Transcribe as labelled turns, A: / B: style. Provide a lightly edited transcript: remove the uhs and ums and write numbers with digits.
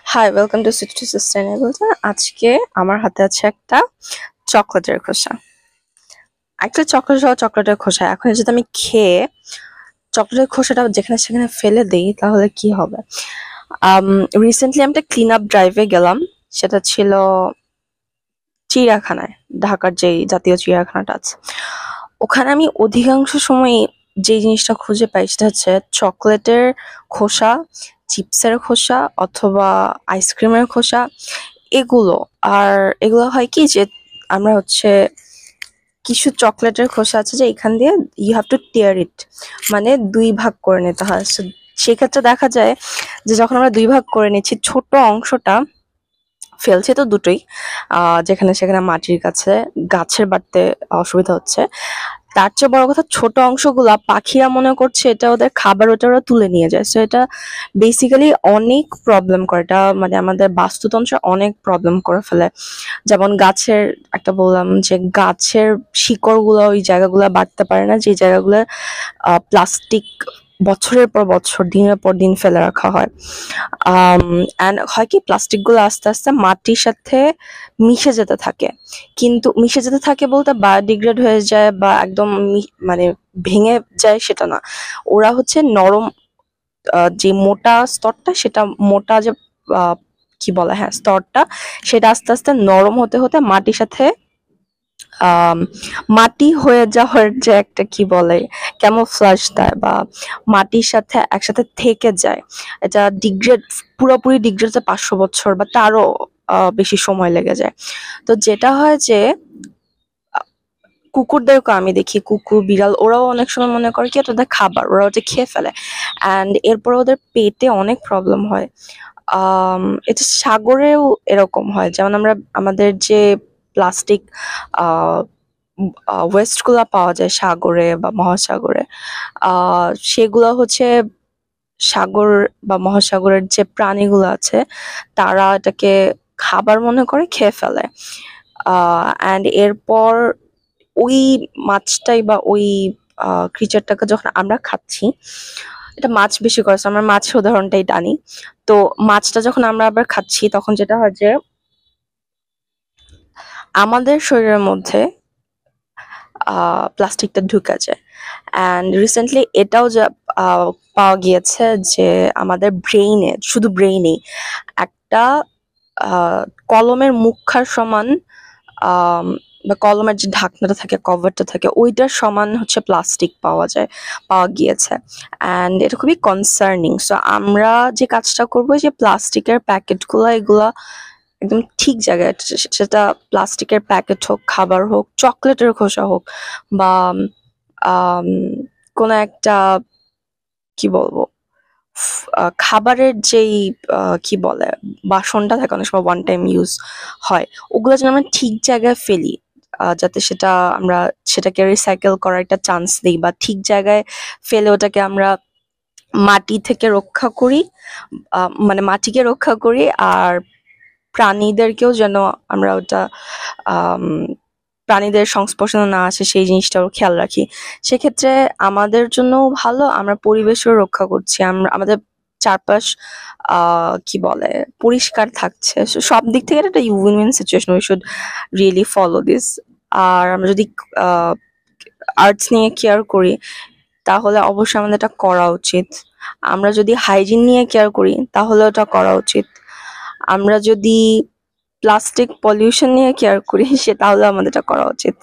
A: High, welcome to city to sustainable. আজকে আমার হাতে আছে একটা চকলেটের খোসা। একটা চকলেট সহ চকলেটের খোসা। এখন যদি আমি খেয়ে চকলেটের খোসাটা যেখানে সেখানে ফেলে দিই তাহলে কি হবে? রিসেন্টলি আমি একটা ক্লিন আপ ড্রাইভে গেলাম। সেটা ছিল চিড়িয়াখানায়, ঢাকার যেই জাতীয় চিড়িয়াখানাটা আছে। ওখানে আমি অধিকাংশ সময় যে জিনিসটা খুঁজে পাই সেটা হচ্ছে চকলেটের খোসা, চিপসের খোসা অথবা আইসক্রিমের খোসা, এগুলো। আর এগুলো হয় কি যে আমরা হচ্ছে কিছু চকলেটের খোসা আছে যে এখান দিয়ে ইউ হ্যাভ টু টিয়ার ইট, মানে দুই ভাগ করে নিতে হয়। সেক্ষেত্রে দেখা যায় যে যখন আমরা দুই ভাগ করে নিচ্ছি, ছোট অংশটা ফেলছে তো দুটোই, যেখানে সেখানে মাটির কাছে গাছের বাড়তে অসুবিধা হচ্ছে। তার চেয়ে বড় কথা, ছোট অংশগুলা পাখিরা মনে করছে এটা ওদের খাবার, ওটা ওরা তুলে নিয়ে যায়। সো এটা বেসিক্যালি অনেক প্রবলেম করে, এটা মানে আমাদের বাস্তুতন্ত্রে অনেক প্রবলেম করে ফেলে। যেমন গাছের একটা বললাম যে গাছের শিকড়গুলো ওই জায়গাগুলো বাড়তে পারে না, যে জায়গাগুলো প্লাস্টিক বছরের পর বছর দিনের পর দিন ফেলে রাখা হয়। অ্যান্ড হয় কি, প্লাস্টিকগুলো আস্তে আস্তে মাটির সাথে মিশে যেতে থাকে। কিন্তু মিশে যেতে থাকে বলতে বায়োডিগ্রেড হয়ে যায় বা একদম মানে ভেঙে যায় সেটা না। ওরা হচ্ছে নরম, যে মোটা স্তরটা, সেটা মোটা যে কি বলে, হ্যাঁ স্তরটা, সেটা আস্তে আস্তে নরম হতে হতে মাটির সাথে আম, মাটি হয়ে যাওয়ার যে একটা কি বলে ক্যামোফ্লাজ দেয়, বা মাটির সাথে একসাথে থেকে যায়। এটা ডিগ্রেড, পুরোপুরি ডিগ্রেড হতে 500 বছর বা তারও বেশি সময় লেগে যায়। তো যেটা হয় যে কুকুরদেরকে আমি দেখি, কুকুর বিড়াল ওরাও অনেক সময় মনে করে কি এটা ওদের খাবার, ওরা ওটা খেয়ে ফেলে। অ্যান্ড এরপর ওদের পেটে অনেক প্রবলেম হয়। এটা সাগরেও এরকম হয়। যেমন আমরা আমাদের যে প্লাস্টিক ওয়েস্ট গুলা পাওয়া যায় সাগরে বা মহাসাগরে, সেগুলো হচ্ছে সাগর বা মহাসাগরের যে প্রাণীগুলো আছে তারা এটাকে খাবার মনে করে খেয়ে ফেলে। অ্যান্ড এরপর ওই মাছটাই বা ওই ক্রিচারটাকে যখন আমরা খাচ্ছি, এটা মাছ বেশি করেছে, আমরা মাছের উদাহরণটাই টানি। তো মাছটা যখন আমরা আবার খাচ্ছি তখন যেটা হয় যে আমাদের শরীরের মধ্যে প্লাস্টিকটা ঢুকে যায়। অ্যান্ড রিসেন্টলি এটাও যা পাওয়া গিয়েছে যে আমাদের ব্রেইনে, শুধু ব্রেইনেই একটা আহ, কলমের মুখার সমান, আম, বা কলমের যে ঢাকনাটা থাকে, কভারটা থাকে, ওইটার সমান হচ্ছে প্লাস্টিক পাওয়া গিয়েছে। অ্যান্ড এটা খুবই কনসার্নিং। সো আমরা যে কাজটা করবো, যে প্লাস্টিকের প্যাকেটগুলো এগুলা একদম ঠিক জায়গায়, সেটা প্লাস্টিকের প্যাকেট হোক, খাবার হোক, চকলেটের খোসা হোক, বা আম, কোনো একটা কি বলবো খাবারের যেই কি বলে বাসনটা থাকে, অনেক সময় ওয়ান টাইম ইউজ হয়, ওগুলো যেন আমরা ঠিক জায়গায় ফেলি, যাতে আমরা সেটাকে রিসাইকেল করার একটা চান্স দিই, বা ঠিক জায়গায় ফেলে ওটাকে আমরা মাটি থেকে রক্ষা করি, মানে মাটিকে রক্ষা করি, আর প্রাণীদেরকেও যেন আমরা ওটা আম, প্রাণীদের সংস্পর্শে না আসে সেই জিনিসটাও খেয়াল রাখি। সেক্ষেত্রে আমাদের জন্যও ভালো, আমরা পরিবেশও রক্ষা করছি, আমরা আমাদের চারপাশ কি বলে পরিষ্কার থাকছে। সব দিক থেকে এটা একটা win win situation, we should really follow this. আর আমরা যদি আর্টস নিয়ে কেয়ার করি তাহলে অবশ্যই আমাদের এটা করা উচিত। আমরা যদি হাইজিন নিয়ে কেয়ার করি তাহলে ওটা করা উচিত। আমরা যদি প্লাস্টিক পলিউশন নিয়ে কেয়ার করি তাহলে আমাদের এটা করা উচিত।